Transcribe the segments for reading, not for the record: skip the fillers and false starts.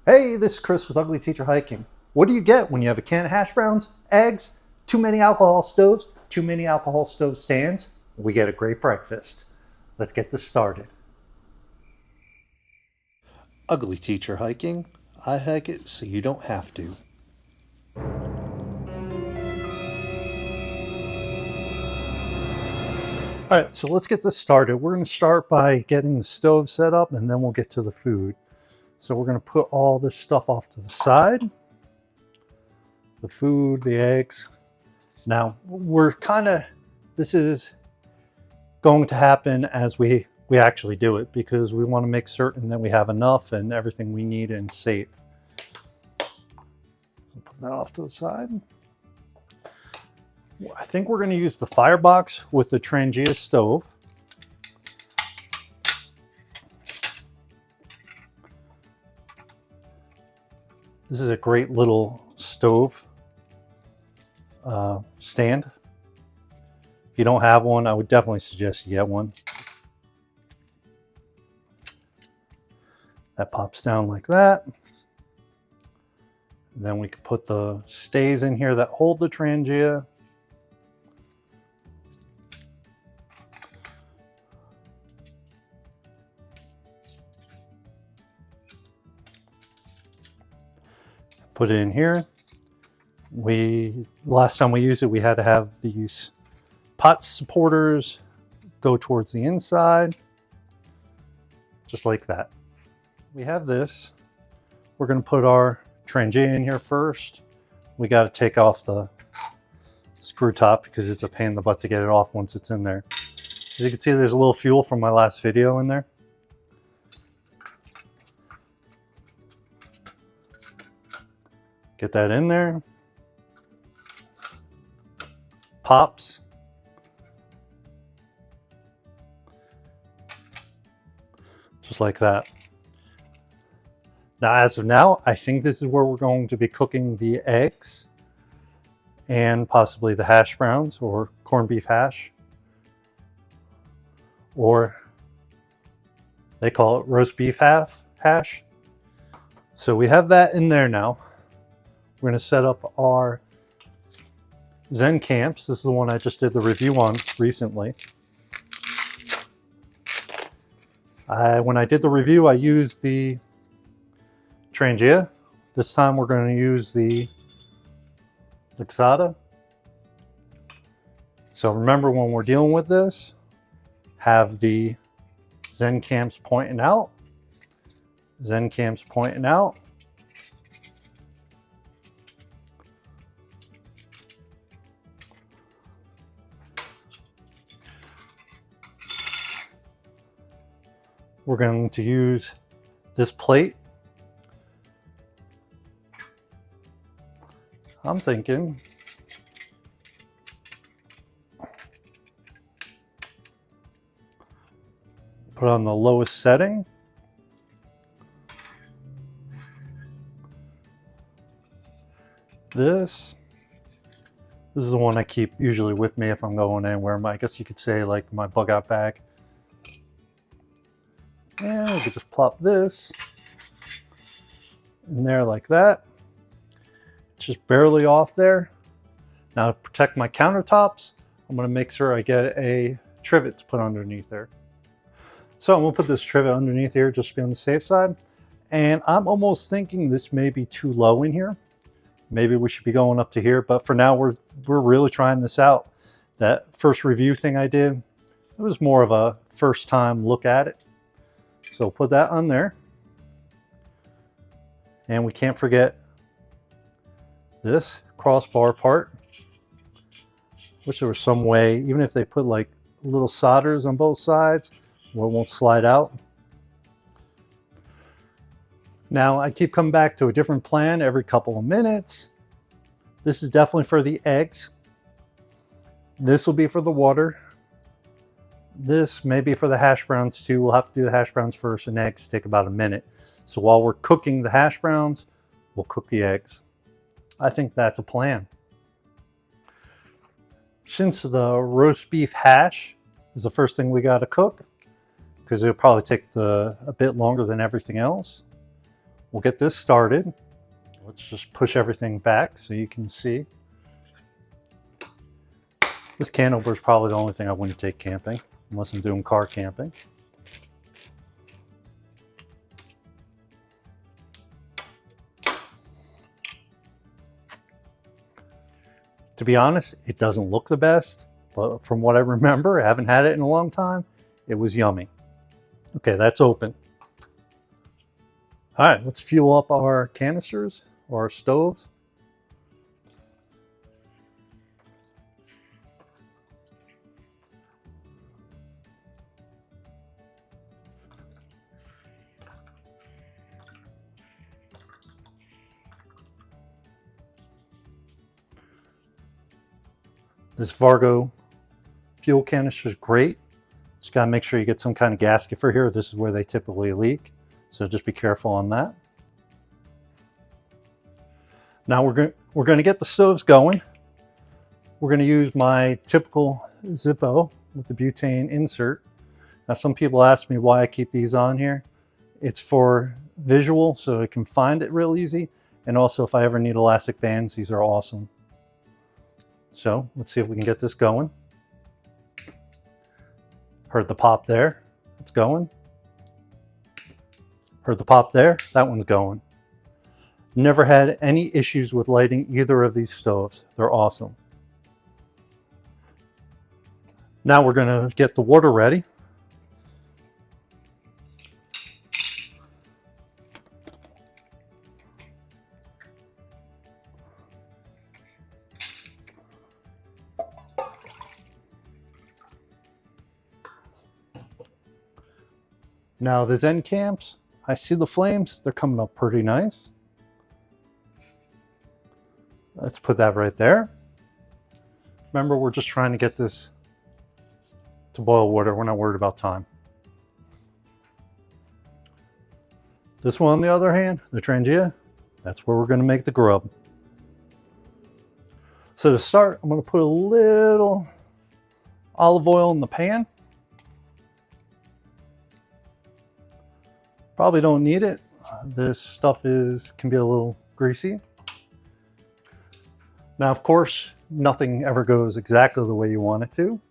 Hey, this is Chris with Ugly.Teacher.Hiking. What do you get when you have a can of hash browns, eggs, too many alcohol stoves, too many alcohol stove stands? We get a great breakfast. Let's get this started. Ugly.Teacher.Hiking. I hike it so you don't have to. All right, so let's get this started. We're going to start by getting the stove set up and then we'll get to the food. So we're going to put all this stuff off to the side. The food, the eggs. Now this is going to happen as we actually do it because we want to make certain that we have enough and everything we need and safe. Put that off to the side. I think we're going to use the Firebox with the Trangia stove. This is a great little stove stand. If you don't have one, I would definitely suggest you get one. That pops down like that. And then we can put the stays in here that hold the Trangia. Put it in here. Last time we used it, we had to have these pot supporters go towards the inside, just like that. We have this. We're going to put our Trangia in here first. We got to take off the screw top because it's a pain in the butt to get it off once it's in there. As you can see, there's a little fuel from my last video in there. Get that in there. Pops. Just like that. Now, as of now, I think this is where we're going to be cooking the eggs and possibly the hash browns or corned beef hash. Or they call it roast beef hash. So we have that in there now. We're going to set up our Zen camps. This is the one I just did the review on recently. When I did the review, I used the Trangia. This time we're going to use the Lixada. So remember, when we're dealing with this, have the Zen camps pointing out. Zen camps pointing out. We're going to use this plate. I'm thinking put on the lowest setting. This is the one I keep usually with me if I'm going anywhere. I guess you could say like my bug out bag. And we could just plop this in there like that. It's just barely off there. Now to protect my countertops, I'm going to make sure I get a trivet to put underneath there. So I'm going to put this trivet underneath here just to be on the safe side. And I'm almost thinking this may be too low in here. Maybe we should be going up to here, but for now we're really trying this out. That first review thing I did, it was more of a first time look at it. So put that on there. And we can't forget this crossbar part. Wish there was some way, even if they put like little solders on both sides, where it won't slide out. Now I keep coming back to a different plan every couple of minutes. This is definitely for the eggs. This will be for the water. This may be for the hash browns too. We'll have to do the hash browns first and eggs take about a minute. So while we're cooking the hash browns, we'll cook the eggs. I think that's a plan. Since the roast beef hash is the first thing we got to cook, because it'll probably take a bit longer than everything else, we'll get this started. Let's just push everything back so you can see. This can opener is probably the only thing I wouldn't take camping, unless I'm doing car camping. To be honest, it doesn't look the best, but from what I remember, I haven't had it in a long time, it was yummy. Okay, that's open. All right, let's fuel up our canisters or our stoves. This Vargo fuel canister is great. Just gotta make sure you get some kind of gasket for here. This is where they typically leak, so just be careful on that. Now we're gonna get the stoves going. We're gonna use my typical Zippo with the butane insert. Now some people ask me why I keep these on here. It's for visual, so I can find it real easy, and also if I ever need elastic bands, these are awesome. So let's see if we can get this going. Heard the pop there, it's going. Heard the pop there, that one's going. Never had any issues with lighting either of these stoves. They're awesome. Now we're gonna get the water ready. Now the Zen camps, I see the flames, they're coming up pretty nice. Let's put that right there. Remember, we're just trying to get this to boil water. We're not worried about time. This one, on the other hand, the Trangia, that's where we're going to make the grub. So to start, I'm going to put a little olive oil in the pan. Probably don't need it. This stuff can be a little greasy. Now, of course, nothing ever goes exactly the way you want it to.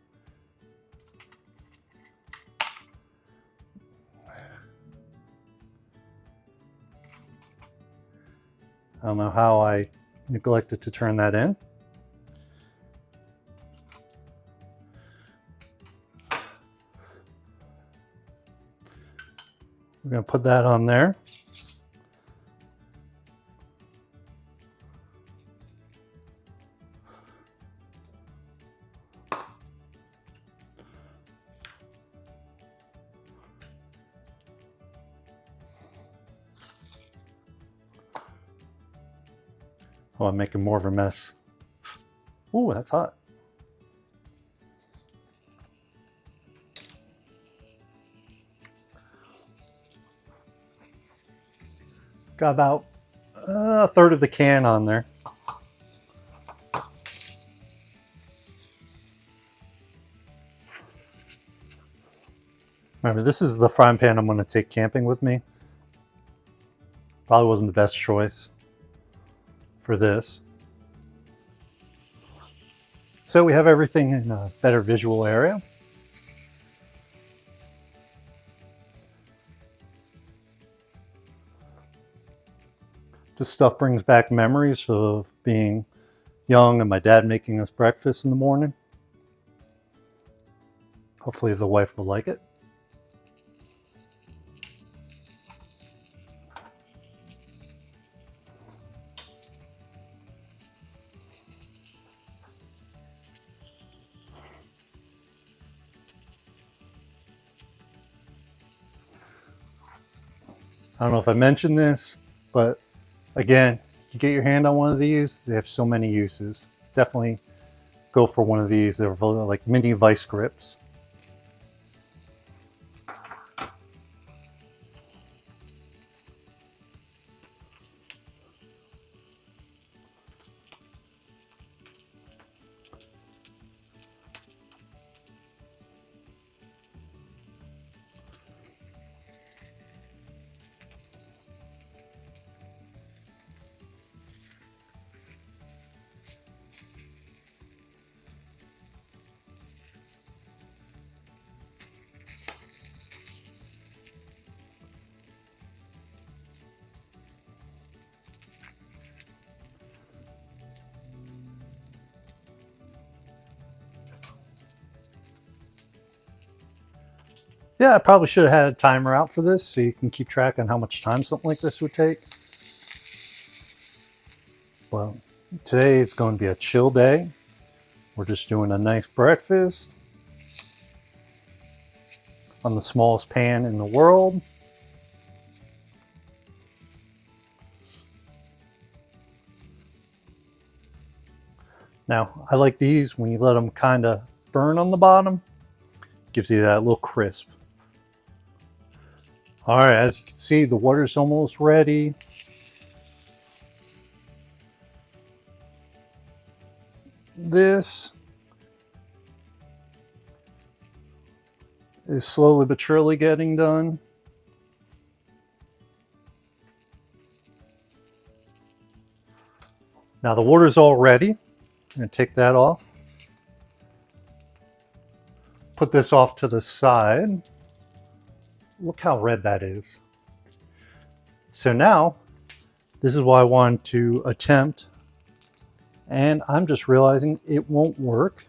I don't know how I neglected to turn that in. We're going to put that on there. Oh, I'm making more of a mess. Ooh, that's hot. Got about a third of the can on there. Remember, this is the frying pan I'm going to take camping with me. Probably wasn't the best choice for this. So we have everything in a better visual area. This stuff brings back memories of being young and my dad making us breakfast in the morning. Hopefully the wife will like it. I don't know if I mentioned this, but again, you get your hand on one of these, they have so many uses. Definitely go for one of these. They're like mini vice grips. Yeah, I probably should have had a timer out for this so you can keep track on how much time something like this would take. Well, today it's going to be a chill day. We're just doing a nice breakfast on the smallest pan in the world. Now, I like these when you let them kind of burn on the bottom. Gives you that little crisp. All right, as you can see, the water's almost ready. This is slowly but surely getting done. Now the water's all ready. I'm going to take that off. Put this off to the side. Look how red that is. So now, this is what I wanted to attempt. And I'm just realizing it won't work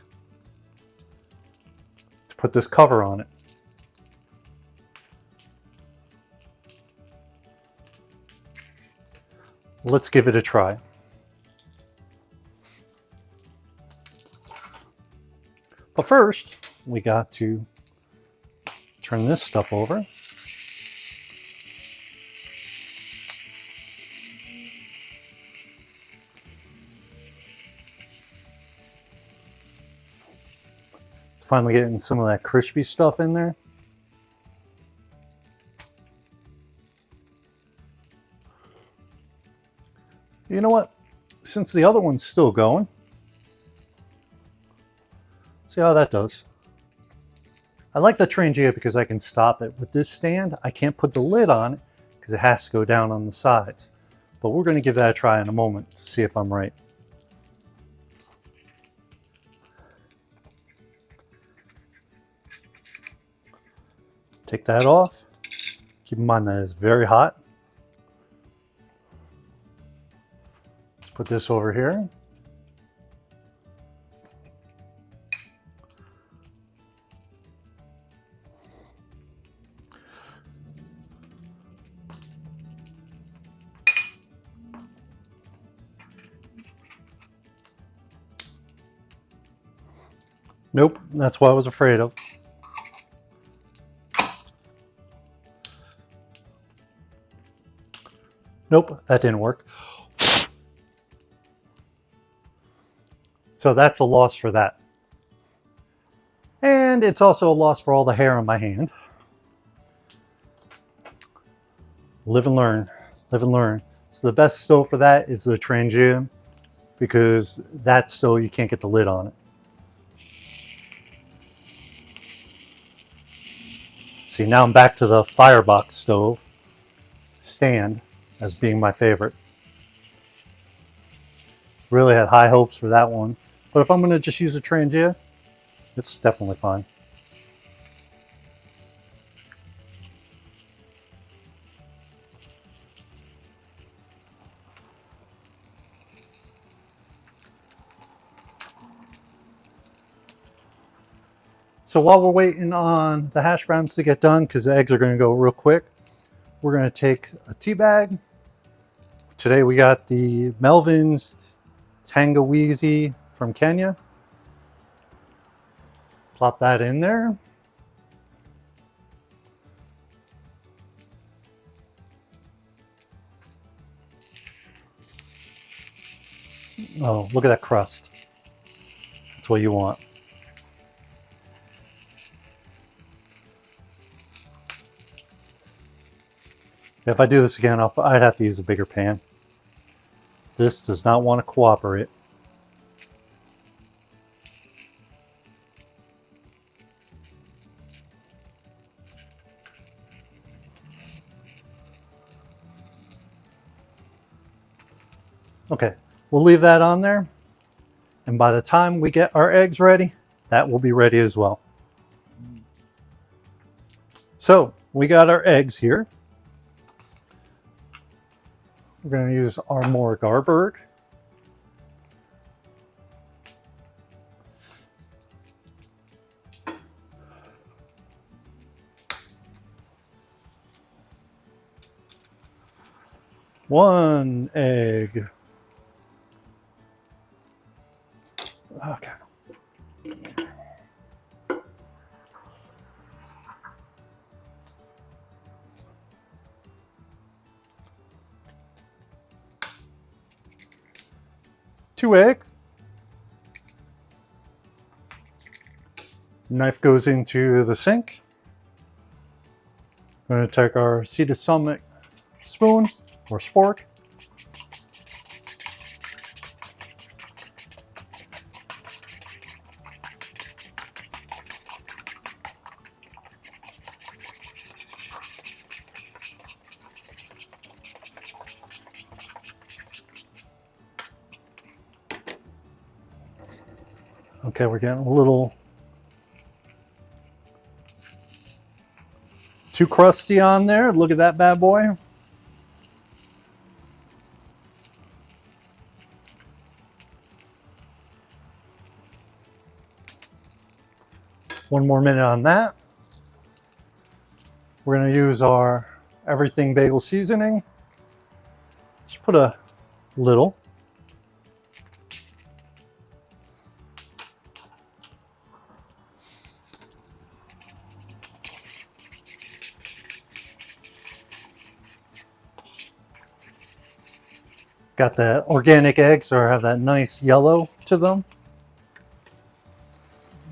to put this cover on it. Let's give it a try. But first, we got to turn this stuff over. It's finally getting some of that crispy stuff in there. You know what? Since the other one's still going, see how that does. I like the Trangia because I can stop it. With this stand, I can't put the lid on it because it has to go down on the sides. But we're going to give that a try in a moment to see if I'm right. Take that off. Keep in mind that it's very hot. Let's put this over here. Nope, that's what I was afraid of. Nope, that didn't work. So that's a loss for that. And it's also a loss for all the hair on my hand. Live and learn, live and learn. So the best stove for that is the Trangia, because that stove you can't get the lid on it. See, now I'm back to the Firebox stove stand as being my favorite. Really had high hopes for that one. But if I'm going to just use a Trangia, it's definitely fine. So while we're waiting on the hash browns to get done, because the eggs are going to go real quick, we're going to take a tea bag. Today we got the Melvin's Tangawizi from Kenya. Plop that in there. Oh, look at that crust. That's what you want. If I do this again, I'd have to use a bigger pan. This does not want to cooperate. Okay, we'll leave that on there. And by the time we get our eggs ready, that will be ready as well. So we got our eggs here. We're going to use our Mora Garberg. 1 egg. Okay. Two eggs. Knife goes into the sink. I'm going to take our seeded summit spoon or spork. Okay, we're getting a little too crusty on there. Look at that bad boy. One more minute on that. We're going to use our everything bagel seasoning. Just put a little. Got the organic eggs, so have that nice yellow to them.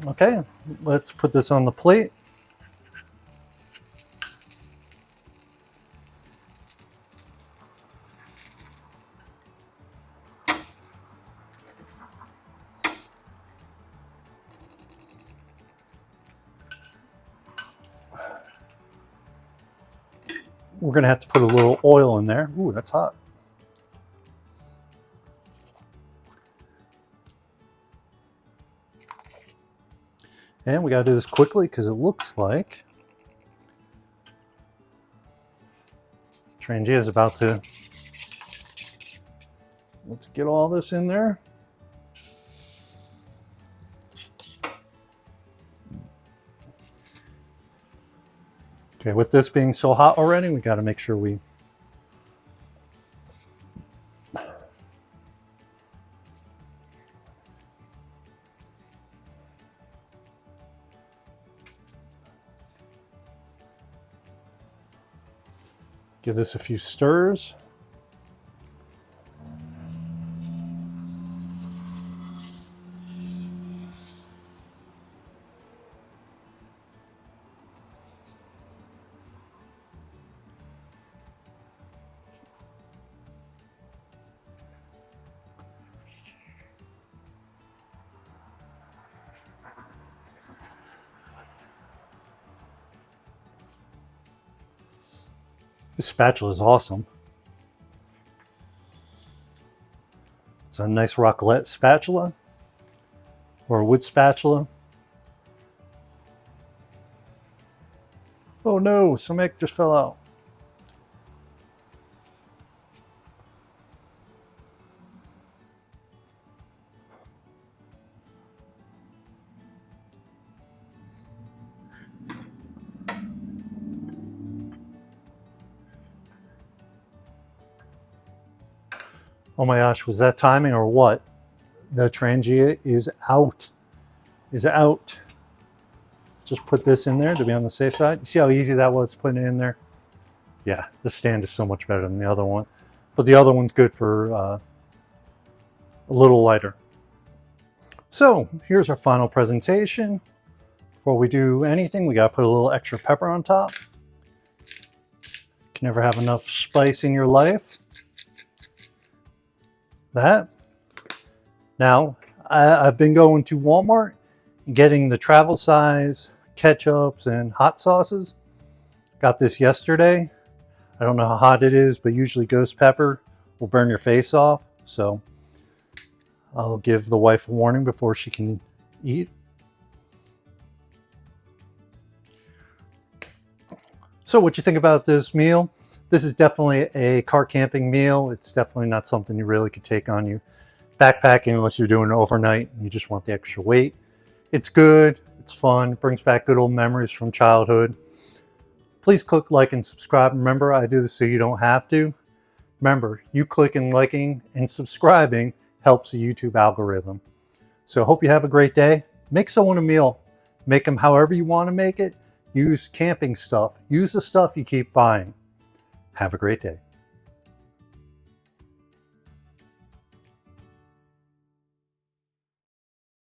Okay, let's put this on the plate. We're going to have to put a little oil in there. Ooh, that's hot. And we got to do this quickly because it looks like Trangia is about to. Let's get all this in there. Okay, with this being so hot already, we got to make sure we give this a few stirs. This spatula is awesome. It's a nice raclette spatula or a wood spatula. Oh no, some egg just fell out. Oh my gosh, was that timing or what? The Trangia is out. Is out. Just put this in there to be on the safe side. You see how easy that was putting it in there? Yeah, the stand is so much better than the other one. But the other one's good for a little lighter. So here's our final presentation. Before we do anything, we gotta put a little extra pepper on top. Can never have enough spice in your life. That. Now, I've been going to Walmart and getting the travel size ketchups and hot sauces. Got this yesterday. I don't know how hot it is, but usually ghost pepper will burn your face off. So I'll give the wife a warning before she can eat. So what you think about this meal? This is definitely a car camping meal. It's definitely not something you really could take on you backpacking unless you're doing it overnight and you just want the extra weight. It's good, it's fun, it brings back good old memories from childhood. Please click like and subscribe. Remember, I do this so you don't have to. Remember, you clicking, liking, and subscribing helps the YouTube algorithm. So hope you have a great day. Make someone a meal. Make them however you want to make it. Use camping stuff. Use the stuff you keep buying. Have a great day.